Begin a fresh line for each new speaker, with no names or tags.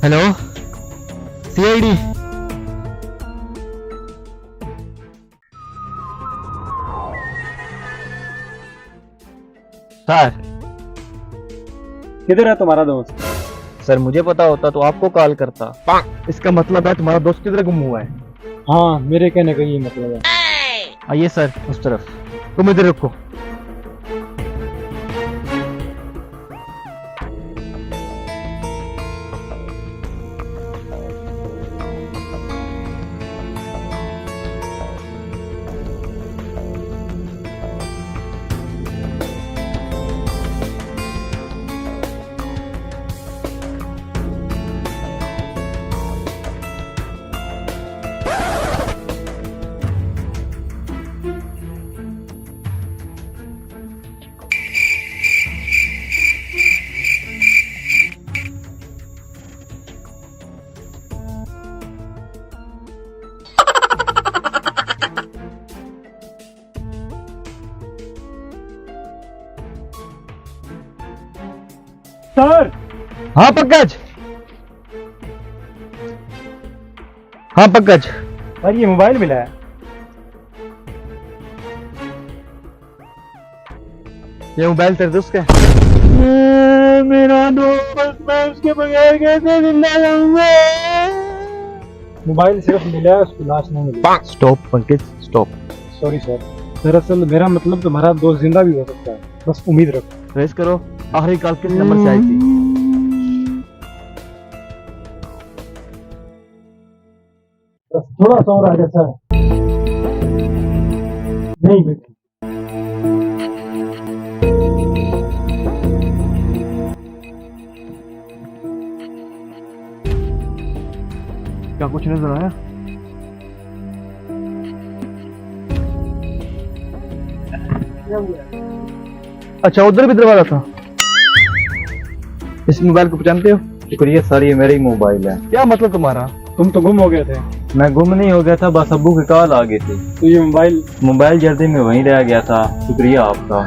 Hello CID. Sir
किधर है तुम्हारा दोस्त?
सर मुझे पता होता तो आपको कॉल करता। इसका मतलब है तुम्हारा दोस्त किधर गुम हुआ है?
हाँ, मेरे कहने का ये मतलब है।
आइए सर उस तरफ, तुम इधर रुको।
सर,
हाँ पंकज, हाँ पंकज।
सर ये मोबाइल मिला है।
ये मोबाइल तेरे दोस्त का?
मेरा दोस्त, मैं उसके बगैर कैसे जिंदा रहूंगा? मोबाइल सिर्फ मिला है, उसकी लाश नहीं मिली।
Stop Pankaj stop.
Sorry sir, दरअसल मेरा मतलब तुम्हारा दोस्त जिंदा भी हो सकता है, बस उम्मीद रखो।
ट्रेस करो आखिरी कॉल किस नंबर से आई थी?
बस थोड़ा सा और आगे सर। नहीं बेटी,
क्या कुछ नजर आया? अच्छा उधर भी दरवाजा था। इस मोबाइल को पहचानते हो?
शुक्रिया सर, ये मेरा ही मोबाइल है।
क्या मतलब तुम्हारा?
तुम तो गुम हो गए थे,
मैं गुम नहीं हो गया था, बस अब्बू की कॉल आ गई थी।
तो ये मोबाइल
मोबाइल जल्दी में वहीं रह गया था। शुक्रिया आपका।